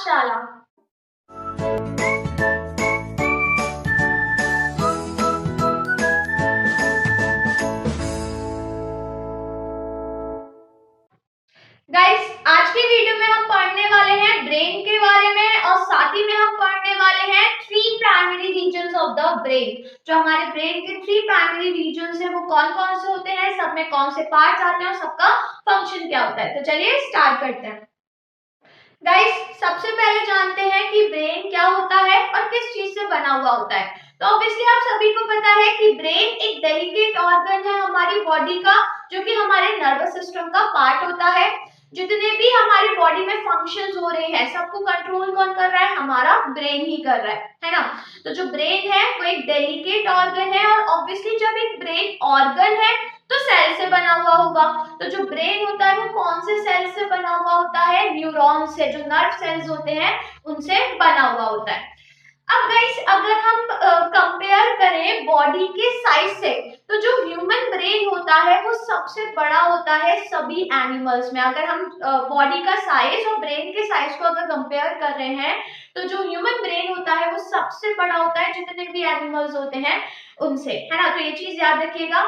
पाठशाला। गाइस, आज की वीडियो में हम पढ़ने वाले हैं ब्रेन के बारे में और साथ ही में हम पढ़ने वाले हैं 3 primary regions of the brain. जो हमारे ब्रेन के 3 प्राइमरी रीजन्स हैं वो कौन-कौन से होते हैं, सब में कौन से पार्ट्स आते हैं और सबका फंक्शन क्या होता है। तो चलिए स्टार्ट करते हैं। गाइस, सबसे पहले जानते हैं कि ब्रेन क्या होता है और किस चीज से बना हुआ होता है। तो ऑब्वियसली आप सभी को पता है कि ब्रेन एक डेलिकेट ऑर्गन है हमारी बॉडी का, जो कि हमारे नर्वस सिस्टम का पार्ट होता है। जितने भी हमारी बॉडी में फंक्शंस हो रहे हैं सबको कंट्रोल कौन कर रहा है, हमारा ब्रेन ही कर रहा है ना। तो जो ब्रेन है वो एक डेलिकेट ऑर्गन है और ऑब्वियसली जब एक ब्रेन ऑर्गन है तो सेल से बना हुआ होगा। तो जो ब्रेन होता है वो कौन से सेल से बना हुआ होता है, न्यूरॉन से, जो नर्व सेल्स होते हैं उनसे बना हुआ होता है। अब गाइस, अगर हम कंपेयर करें बॉडी के साइज से, तो जो ह्यूमन ब्रेन होता है वो सबसे बड़ा होता है सभी एनिमल्स में। अगर हम बॉडी का साइज और ब्रेन के साइज को अगर कंपेयर कर रहे हैं तो जो ह्यूमन ब्रेन होता है वो सबसे बड़ा होता है जितने भी एनिमल्स होते हैं उनसे, है ना। तो ये चीज याद रखिएगा।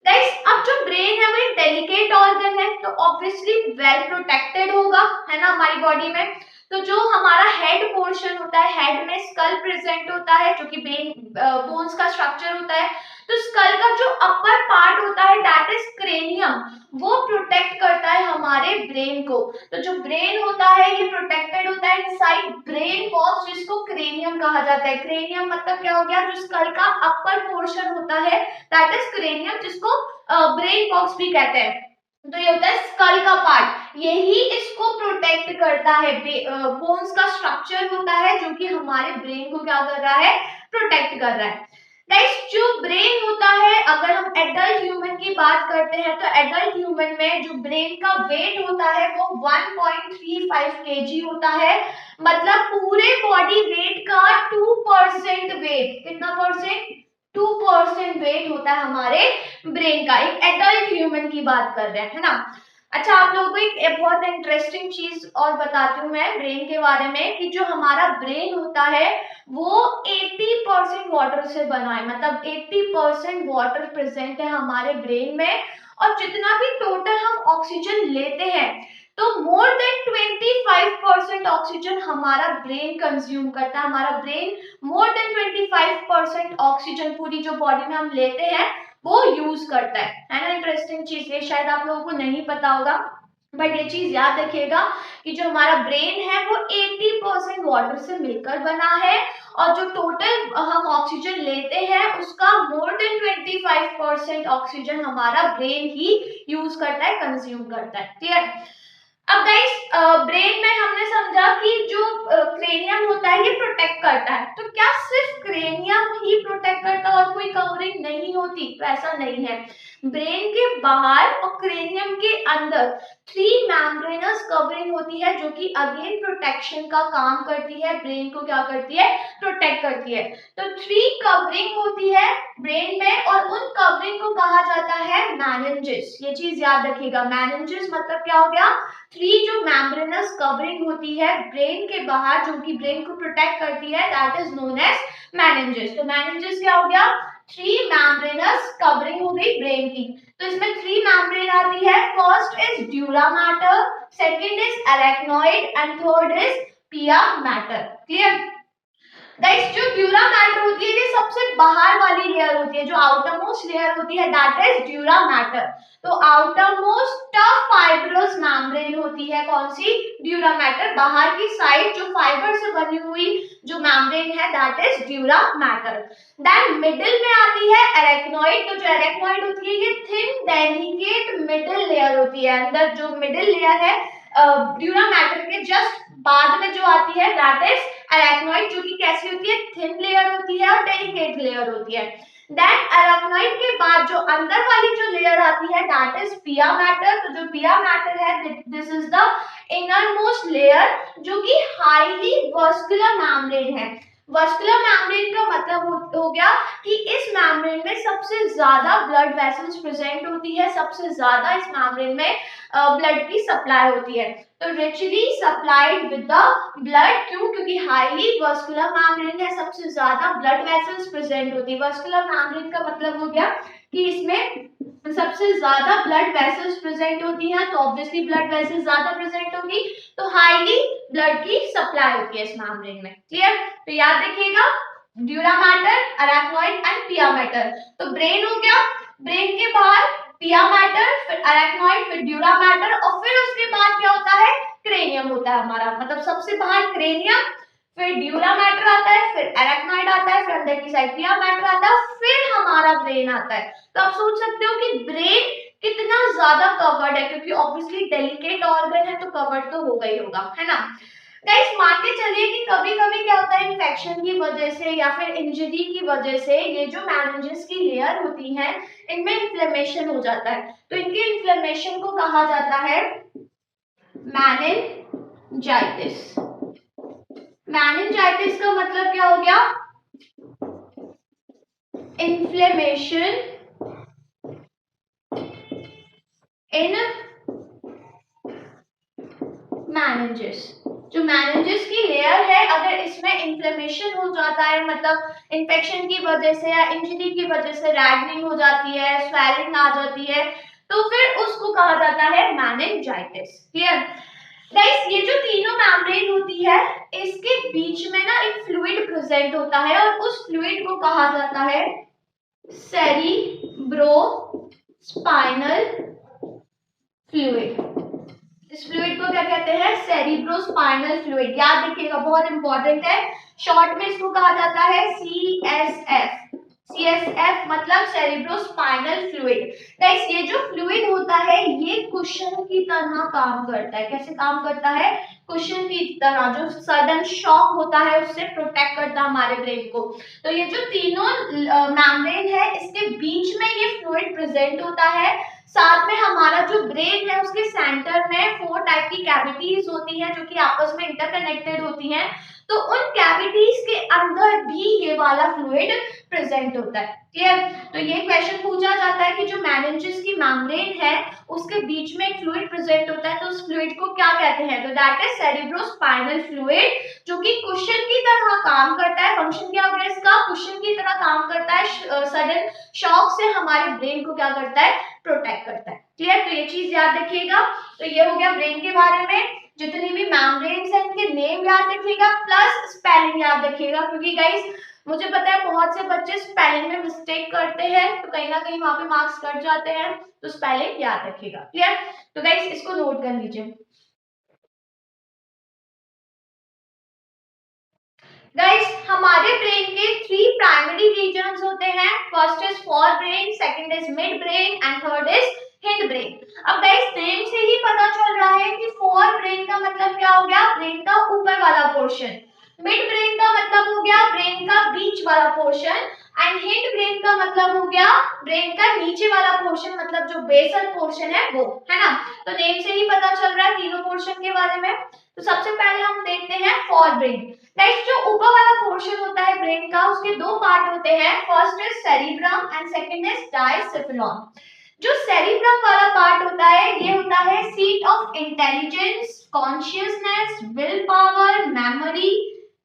गाइस, अब जो ब्रेन है वो एक डेलिकेट ऑर्गन है तो ऑब्वियसली वेल प्रोटेक्टेड होगा, है ना, हमारी बॉडी में। तो जो हमारा हेड पोर्शन होता है, हेड में स्कल प्रेजेंट होता है जो कि ब्रेन बोन्स का स्ट्रक्चर होता है। तो स्कल का जो अपर पार्ट होता है दैट इज क्रेनियम, वो प्रोटेक्ट करता है हमारे ब्रेन को। तो जो ब्रेन होता है ये प्रोटेक्टेड होता है इनसाइड ब्रेन बॉक्स, जिसको क्रेनियम कहा जाता है। क्रेनियम मतलब क्या हो गया, जो स्कल का अपर पोर्शन होता है दैट इज क्रेनियम, जिसको ब्रेन बॉक्स भी कहते हैं। तो ये होता है स्कल का पार्ट, यही इसको प्रोटेक्ट करता है। बोन्स का स्ट्रक्चर होता है जो कि हमारे ब्रेन को क्या कर रहा है, प्रोटेक्ट कर रहा है। गाइस, जो ब्रेन होता है, अगर हम एडल्ट ह्यूमन की बात करते हैं तो एडल्ट ह्यूमन में जो ब्रेन का वेट होता है वो 1.35 kg होता है। मतलब पूरे बॉडी वेट का 2% वेट, कितना परसेंट, 2% वेट होता है हमारे ब्रेन का। एक एडल्ट ह्यूमन की बात कर रहे हैं, है ना। अच्छा, आप लोगों को एक बहुत इंटरेस्टिंग चीज और बताती हूँ मैं ब्रेन के बारे में, कि जो हमारा ब्रेन होता है वो 80% वाटर से बना है। मतलब 80% वाटर प्रेजेंट है हमारे ब्रेन में। और जितना भी टोटल हम ऑक्सीजन लेते हैं तो मोर देन 25% ऑक्सीजन हमारा ब्रेन कंज्यूम करता है। हमारा ब्रेन मोर देन 25% ऑक्सीजन पूरी जो बॉडी में हम लेते हैं वो यूज करता है ना। इंटरेस्टिंग चीज ये शायद आप लोगों को नहीं पता होगा, बट ये चीज याद रखिएगा कि जो हमारा ब्रेन है वो 80% वाटर से मिलकर बना है और जो टोटल हम ऑक्सीजन लेते हैं उसका मोर देन 25% ऑक्सीजन हमारा ब्रेन ही यूज करता है, कंज्यूम करता है। क्लियर। अब गाइस, ब्रेन में हमने समझा कि जो क्रेनियम होता है ये प्रोटेक्ट करता है। तो क्या सिर्फ क्रेनियम ही प्रोटेक्ट करता है और कोई कवरिंग नहीं होती? तो ऐसा नहीं है। ब्रेन के बाहर और क्रेनियम के अंदर 3 मेम्ब्रेनस कवरिंग होती है जो कि अगेन प्रोटेक्शन का काम करती है, ब्रेन को क्या करती है, प्रोटेक्ट करती है। तो 3 कवरिंग होती है ब्रेन में और उन कवरिंग को कहा जाता है मेनिंजेस। ये चीज याद रखिएगा, मेनिंजेस मतलब क्या हो गया, 3 जो मेम्ब्रेनस कवरिंग होती है ब्रेन के बाहर जो कि ब्रेन को प्रोटेक्ट करती है that is known as meninges. तो मेनिंजेस क्या हो गया, 3 मेम्ब्रेनस कवरिंग हो गई ब्रेन की। तो इसमें 3 मेम्ब्रेन आती है। First is dura matter, second is arachnoid and third is पिया मैटर। क्लियर। गाइस, जो ड्यूरा मैटर होती है ये सबसे बाहर वाली लेयर होती है, जो आउटर मोस्ट लेयर होती है दैट इज ड्यूरा मैटर। तो outer most tough fibrous membrane होती है कौन सी, ड्यूरा मैटर। बाहर की साइड जो फाइबर से बनी हुई जो मेम्ब्रेन है that is dura mater. Then middle में आती है अरेक्नॉइड। तो जो अरेक्नॉइड होती है ये थिन डेलिकेट मिडिल लेयर होती है। अंदर जो मिडिल लेयर है ड्यूरा मैटर के जस्ट बाद में जो आती है दैट इज अरेक्नॉइड, जो कि कैसी होती है, थिन लेयर होती है और डेलिकेट लेयर होती है। देन अरेक्नॉइड के बाद जो अंदर वाली जो लेयर आती है दैट इज पिया मैटर। तो जो पिया मैटर है this is the inner most layer जो कि हाईली वस्कुलर मेम्ब्रेन है। वस्कुलर मेम्ब्रेन का मतलब हो गया कि इस मेम्ब्रेन में सबसे ज्यादा ब्लड वेसल्स प्रेजेंट होती है, सबसे ज्यादा इस मेम्ब्रेन में ब्लड की सप्लाई होती है। तो richly supplied with the blood, क्यों? क्योंकि हाईली वस्कुलर मेम्ब्रेन है, सबसे ज्यादा ब्लड वेसल्स प्रेजेंट होती है। वस्कुलर मेम्ब्रेन का मतलब हो गया कि इसमें सबसे ज्यादा ब्लड वेसल्स प्रेजेंट होती हैं, तो ऑब्वियसली ब्लड वेसल्स ज्यादा प्रेजेंट होगी, तो हाईली ब्लड की सप्लाई होती है इस मेम्ब्रेन में। क्लियर? तो याद रखिएगा, ड्यूरा मैटर, अरेक्नॉइड एंड पिया मैटर। तो ब्रेन हो गया, ब्रेन के बाहर पिया मैटर, फिर अरेक्नॉइड, फिर ड्यूरा मैटर, और फिर उसके बाद क्या होता है? क्रेनियम होता है हमारा, मतलब सबसे बाहर क्रेनियम, फिर ड्यूरा मैटर आता है, फिर अरेक्नॉइड आता है, फिर अंदर की साइड पिया मैटर आता है, फिर हमारा ब्रेन आता है। तो आप सोच सकते हो कि ब्रेन कितना ज्यादा कवर्ड है, क्योंकि ऑब्वियसली डेलिकेट ऑर्गन है तो कवर्ड तो होगा ही होगा, है ना। गाइस मान के चलिए कि कभी कभी क्या होता है, इन्फेक्शन की वजह से या फिर इंजरी की वजह से ये जो मेनिंजेस की लेयर होती है इनमें इन्फ्लेमेशन हो जाता है, तो इनके इन्फ्लेमेशन को कहा जाता है मेनिंजाइटिस। मेनिंजाइटिस का मतलब क्या हो गया? Inflammation in meninges. जो मेनिंजेस की लेयर है, अगर इसमें इन्फ्लेमेशन हो जाता है, मतलब इन्फेक्शन की वजह से या इंजरी की वजह से रैगनिंग हो जाती है, स्वेलिंग आ जाती है, तो फिर उसको कहा जाता है मेनिंजाइटिस। क्लियर? गाइस ये जो तीनों मेम्ब्रेन होती है इसके बीच में ना एक फ्लूइड प्रेजेंट होता है, और उस फ्लूइड को कहा जाता है सेरिब्रो स्पाइनल फ्लूइड। इस फ्लूइड को क्या कहते हैं? Cerebrospinal fluid. याद रखिएगा, बहुत इंपॉर्टेंट है, शॉर्ट में इसको कहा जाता है CSF। CSF मतलब सेरिब्रोस्पाइनल फ्लूइड। गाइस ये जो फ्लूइड होता है ये कुशन की तरह काम करता है। कैसे काम करता है? कुशन की तरह, जो सडन शॉक होता है उससे प्रोटेक्ट करता है हमारे ब्रेन को। तो ये जो तीनों मेम्ब्रेन है इसके बीच में ये फ्लूइड प्रेजेंट होता है। साथ में हमारा जो ब्रेन है उसके सेंटर में 4 टाइप की कैविटीज होती हैं जो कि आपस में इंटरकनेक्टेड होती हैं, तो उन कैविटीज के अंदर भी ये वाला फ्लूइड प्रेजेंट होता है। क्लियर? तो ये क्वेश्चन पूछा जाता है कि जो मेनिंजेस की मेम्ब्रेन है उसके बीच में एक फ्लूइड प्रेजेंट होता है, तो उस फ्लूइड को क्या कहते हैं? तो दैट इज सेरिब्रोस्पाइनल फ्लूइड, जो कि कुशन की तरह काम करता है। फंक्शन क्या हो गया इसका? कुशन की तरह काम करता है, सडन शॉक से हमारे ब्रेन को क्या करता है? प्रोटेक्ट करता है। क्लियर? तो ये चीज याद रखिएगा। तो ये हो गया ब्रेन के बारे में। जितनी भी मेम्ब्रेन्स हैं इनके नेम याद रखिएगा प्लस स्पेलिंग याद रखिएगा, क्योंकि गाइस मुझे पता है बहुत से बच्चे स्पेलिंग में मिस्टेक करते हैं, तो कहीं ना कहीं वहां पे मार्क्स कट जाते हैं, तो स्पेलिंग याद रखिएगा। क्लियर? तो गाइस इसको नोट कर लीजिए। गाइस हमारे ब्रेन के 3 प्राइमरी रीजन्स होते हैं। First is fore brain, second is mid brain and third is hind brain. अब गाइस नेम से ही पता चल रहा है कि फोर ब्रेन का मतलब क्या हो गया? ब्रेन का ऊपर वाला पोर्शन। मिड ब्रेन का मतलब हो गया ब्रेन का बीच वाला पोर्शन, एंड हिंड ब्रेन का मतलब हो गया ब्रेन का नीचे वाला पोर्शन, मतलब जो बेसल पोर्शन है वो, है ना। तो नेम से ही पता चल रहा है तीनों पोर्शन के बारे में। तो सबसे पहले हम देखते हैं फोर ब्रेन। नेक्स्ट जो ऊपर वाला पोर्शन होता है ब्रेन का उसके दो पार्ट होते हैं। First is cerebrum and second is diencephalon. जो सेरिब्रम वाला पार्ट होता है ये होता है seat of intelligence, consciousness, will power, memory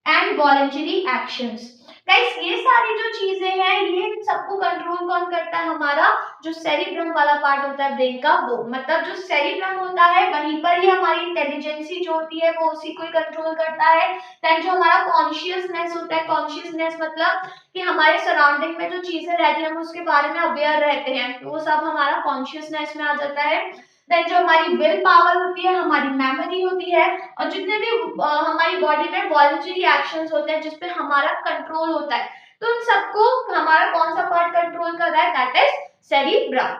and voluntary actions. Guys ये सारी जो चीजें हैं ये सबको कंट्रोल कौन करता है? हमारा जो सेरिब्रम वाला पार्ट होता है ब्रेन का, वो मतलब जो सेरिब्रम होता है वहीं पर ही हमारी इंटेलिजेंसी जो होती है वो उसी को ही कंट्रोल करता है। देन जो हमारा कॉन्शियसनेस होता है, कॉन्शियसनेस मतलब कि हमारे सराउंडिंग में जो चीजें रहती हैं हम उसके बारे में अवेयर रहते हैं, तो वो सब हमारा कॉन्शियसनेस में आ जाता है। देन जो हमारी विल पावर होती है, हमारी मेमोरी होती है, और जितने भी हमारी बॉडी में वॉलंटरी एक्शंस होते हैं जिसपे हमारा कंट्रोल होता है, तो उन सबको हमारा कौन सा पार्ट कंट्रोल कर रहा है? That is cerebrum.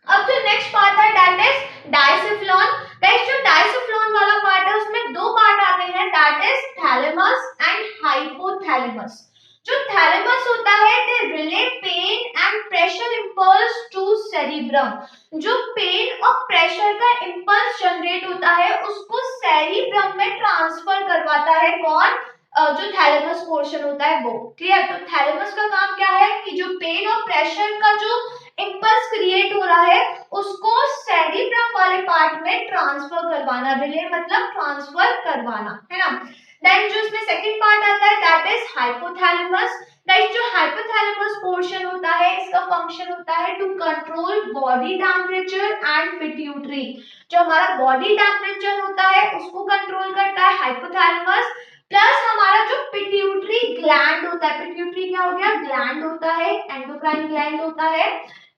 अब जो नेक्स्ट पार्ट है दैट इज डायसेफ्लॉन। गाइस जो डायसेफ्लॉन वाला पार्ट है उसमें दो पार्ट आते हैं, that is thalamus and hypothalamus. जो थैलेमस होता है they relay pain and pressure impulse to cerebrum. जो पेन और प्रेशर का इंपल्स जनरेट होता है उसको सेरिब्रम में ट्रांसफर करवाता है कौन? जो थैलेमस पोर्शन होता है वो। क्लियर? तो थैलेमस का काम क्या है कि जो पेन और प्रेशर का जो इम्पल्स क्रिएट हो रहा है उसको सेरिब्रम वाले पार्ट में ट्रांसफर करवाना, रिले मतलब ट्रांसफर करवाना, है ना। देन जो इसमें सेकंड पार्ट आता है दैट इज हाइपोथैलेमस। गाइस जो हाइपोथैलेमस पोर्शन होता है इसका फंक्शन होता है to control body temperature and pituitary. जो हमारा बॉडी टेम्परेचर होता है उसको कंट्रोल करता है हाइपोथैलेमस, प्लस हमारा जो पिट्यूटरी ग्लैंड होता है, पिट्यूटरी क्या हो गया, ग्लैंड होता है, एंडोक्राइन ग्लैंड होता है,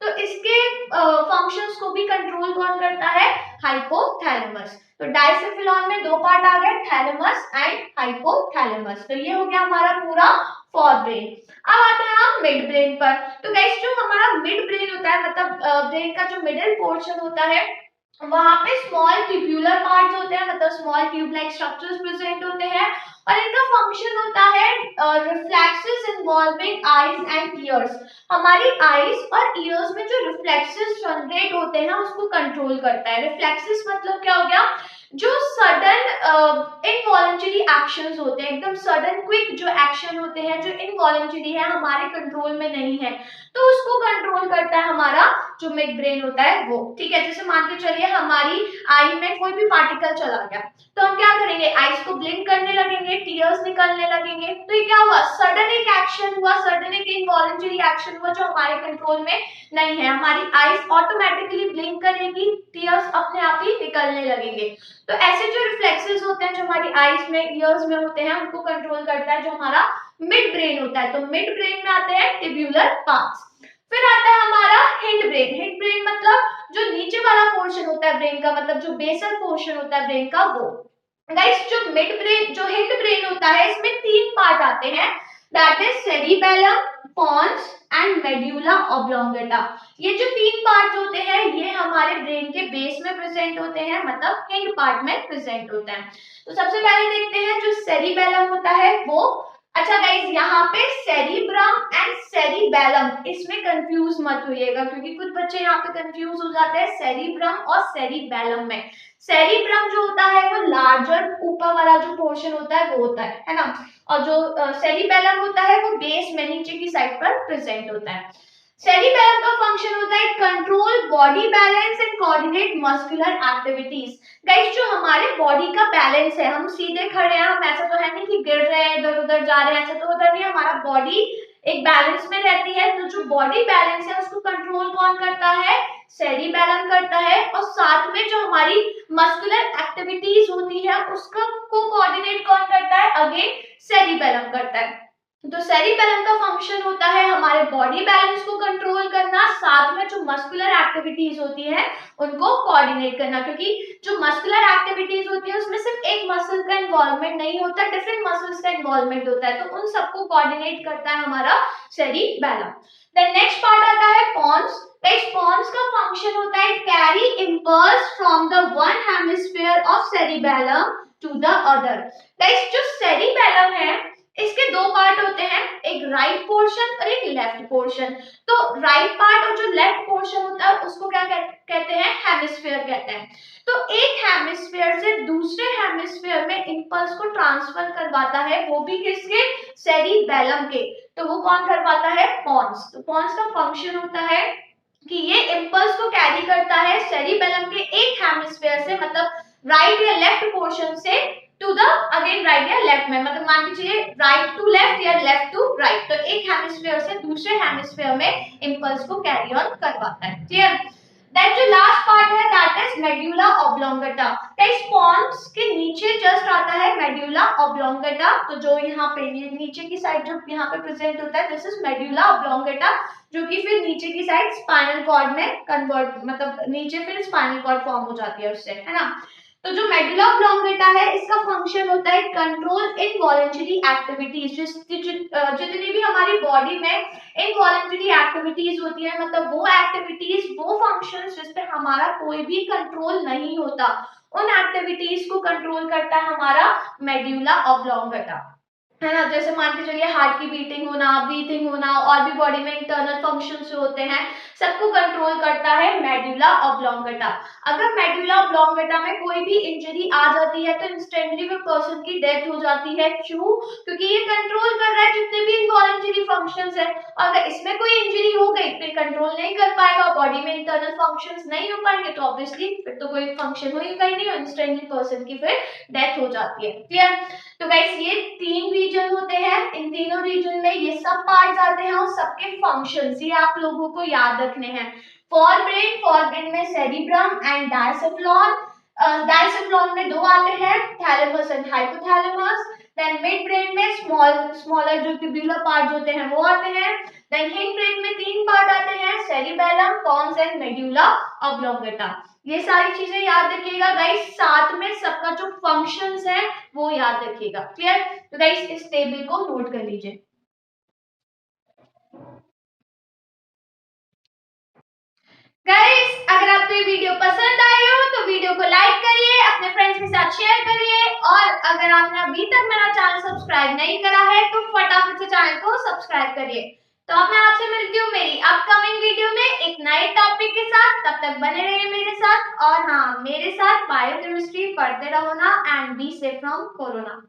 तो इसके फंक्शंस को भी कंट्रोल कौन करता है, हाइपोथैलेमस। तो डाइसेफिलॉन में दो पार्ट आ गए, थैलेमस एंड हाइपोथैलेमस। तो ये हो गया हमारा पूरा फॉर ब्रेन। अब आते हैं हम मिड ब्रेन पर। तो गाइस जो हमारा मिड ब्रेन होता है मतलब ब्रेन का जो मिडिल पोर्शन होता है वहां पे स्मॉल ट्यूब्यूलर पार्ट्स होते हैं, मतलब small tube like structures present होते हैं और इनका फंक्शन होता है reflexes involving eyes and years. हमारी आईज और ईयर्स में जो रिफ्लेक्सेस जनरेट होते हैं उसको कंट्रोल करता है। रिफ्लेक्सेस मतलब क्या हो गया, जो सडन इनवॉलंटरी एक्शंस होते हैं, एकदम सडन क्विक जो एक्शन होते हैं जो इनवॉलंटरी है, हमारे कंट्रोल में नहीं है, तो उसको कंट्रोल करता है हमारा जो मिड ब्रेन होता है वो। ठीक है, जैसे मान के चलिए हमारी आई में कोई भी पार्टिकल चला गया तो हम क्या करेंगे, आईज को ब्लिंक करने लगेंगे, टीयर्स निकलने लगेंगे, तो ये क्या हुआ, सडन एक एक्शन हुआ, सडन एक इनवॉलंटरी एक्शन हुआ जो हमारे कंट्रोल में नहीं है। हमारी आईज ऑटोमेटिकली ब्लिंक करेगी, टीयर्स अपने आप ही निकलने लगेंगे। तो ऐसे जो रिफ्लेक्सेस होते हैं जो हमारी आईज में, ईयर्स में होते हैं, उनको कंट्रोल करता है जो हमारा मिड ब्रेन होता है। तो मिड ब्रेन में आते हैं टिब्यूलर पार्ट्स। फिर आता है हमारा हिंड ब्रेन। हिंड ब्रेन मतलब जो नीचे वाला पोर्शन होता है ब्रेन का, मतलब जो बेसल पोर्शन होता है ब्रेन का वो। गाइस जो मिड ब्रेन, जो हिंड ब्रेन होता है इसमें तीन पार्ट आते हैं, that is cerebellum, pons and medulla oblongata. ये जो तीन पार्ट होते हैं ये हमारे ब्रेन के बेस में प्रेजेंट होते हैं, मतलब हिंड पार्ट में प्रेजेंट होते हैं। तो सबसे पहले देखते हैं जो सेरिबेलम होता है वो। अच्छा गाइस यहाँ पे सेरिब्रम एंड सेरिबेलम, इसमें कंफ्यूज मत होइएगा क्योंकि कुछ बच्चे यहाँ पे कंफ्यूज हो जाते हैं सेरिब्रम और सेरिबेलम में। सेरिब्रम जो होता है वो लार्जर ऊपर वाला जो पोर्शन होता है वो होता है ना, और जो सेरिबेलम होता है वो बेस में नीचे की साइड पर प्रेजेंट होता है। सेरिबेलम का फंक्शन होता है control body balance and coordinate muscular activities. Guys जो हमारे बॉडी का बैलेंस है, हम सीधे खड़े हैं, हम ऐसा तो है नहीं कि गिर रहे हैं इधर उधर जा रहे हैं, ऐसा तो होता नहीं, हमारा बॉडी एक बैलेंस में रहती है। तो जो बॉडी बैलेंस है उसको कंट्रोल कौन करता है, सेरिबेलम करता है, और साथ में जो हमारी मस्कुलर एक्टिविटीज होती है उसका को कोऑर्डिनेट कौन करता है, अगेन सेरिबेलम करता है। तो सेरिबेलम का फंक्शन होता है हमारे बॉडी बैलेंस को कंट्रोल करना, साथ में जो मस्कुलर एक्टिविटीज होती है उनको कोऑर्डिनेट करना, क्योंकि जो मस्कुलर एक्टिविटीज होती है उसमें सिर्फ एक मसल का इन्वॉल्वमेंट नहीं होता, डिफरेंट मसल्स का इन्वॉल्वमेंट होता है, तो उन सबको कोऑर्डिनेट करता है हमारा सेरिबेलम। देन नेक्स्ट पार्ट आता है पोन्स। पोन्स का फंक्शन होता है carry impulse from the one hemisphere of cerebellum to the other. Guys जो सेरिबेलम है इसके दो पार्ट होते हैं, एक राइट पोर्शन और एक लेफ्ट पोर्शन। तो राइट पार्ट और जो लेफ्ट पोर्शन होता है उसको क्या कहते हैं, हेमिस्फीयर कहते हैं। तो एक हेमिस्फीयर से दूसरे हेमिस्फीयर में इंपल्स को ट्रांसफर करवाता है, वो भी किसके, सेरिबेलम के। तो वो कौन करवाता है, पोन्स। तो पोन्स का फंक्शन होता है कि ये इंपल्स को कैरी करता है सेरिबेलम के एक हेमिस्फीयर से, मतलब राइट या लेफ्ट पोर्शन से टू द अगेन राइट या लेफ्ट में, मतलब मान के चलिए राइट टू लेफ्ट या लेफ्ट टू राइट। तो एक हेमिस्फीयर से दूसरे हेमिस्फीयर में इंपल्स को कैरी ऑन करवाता है। क्लियर? देन जो लास्ट पार्ट है that is medulla oblongata. Guys pons के नीचे जस्ट आता है मेड्यूला ऑब्लोंगेटा। तो जो यहाँ पे नीचे की साइड जो यहाँ पे प्रेजेंट होता है दिस इज मेड्यूला ऑब्लोंगेटा, जो कि फिर नीचे की साइड स्पाइनल कॉर्ड में कन्वर्ट, मतलब नीचे फिर स्पाइनल कॉर्ड फॉर्म हो जाती है उससे, है ना। तो जो मेडुला ऑब्लोंगेटा है इसका फंक्शन होता है कंट्रोल इनवॉलंटरी एक्टिविटीज। जितनी भी हमारी बॉडी में इनवॉलंटरी एक्टिविटीज होती है, मतलब वो एक्टिविटीज, वो फंक्शंस जिस पे हमारा कोई भी कंट्रोल नहीं होता, उन एक्टिविटीज को कंट्रोल करता है हमारा मेडुला ऑब्लोंगेटा। है ना। जैसे मान के चलिए हार्ट की बीटिंग होना, ब्रीथिंग होना, और भी बॉडी में इंटरनल फंक्शंस जो होते हैं, सबको कंट्रोल करता है मेडुला ऑब्लोंगेटा। अगर मेडुला ऑब्लोंगेटा में कोई भी इंजरी आ जाती है तो इंस्टेंटली वो पर्सन की डेथ हो जाती है। क्यों? क्योंकि ये कंट्रोल कर रहा है जितने भी इनवॉलंटरी फंक्शंस है। और अगर इसमें कोई इंजरी हो गई तो कंट्रोल नहीं कर पाएगा, बॉडी में इंटरनल फंक्शंस नहीं हो पाएंगे, तो ऑब्वियसली फिर तो कोई फंक्शन होगा ही नहीं और इंस्टेंटली पर्सन की फिर डेथ हो जाती है। क्लियर? तो गाइस ये 3 रीजन होते हैं, इन तीनों रीजन में ये सब पार्ट्स आते हैं और सबके फंक्शंस ये आप लोगों को याद रखने हैं। फॉर ब्रेन में सेरिब्रम एंड डायसेफ्लॉन। डायसेफ्लॉन में 2 आते हैं, thalamus and hypothalamus. Then mid brain में स्मॉलर जो ट्यूब्यूलर पार्ट होते हैं वो आते हैं। देन हिंड ब्रेन में 3 पार्ट आते हैं, cerebellum, pons and medulla oblongata. ये सारी चीजें याद रखिएगा गाइस, साथ में सबका जो फंक्शंस है वो याद रखिएगा। क्लियर? तो गाइस इस टेबल को नोट कर लीजिए। गाइस अगर आपको ये वीडियो पसंद आई हो तो वीडियो को लाइक करिए, अपने फ्रेंड्स के साथ शेयर करिए, और अगर आपने अभी तक मेरा चैनल सब्सक्राइब नहीं करा है तो फटाफट से चैनल को सब्सक्राइब करिए। तो अब मैं आपसे मिलती हूँ मेरी अपकमिंग वीडियो में एक नए टॉपिक के साथ। तब तक बने रहिए मेरे साथ, और हाँ, मेरे साथ बायोकेमिस्ट्री पढ़ते रहो ना, and be safe from corona.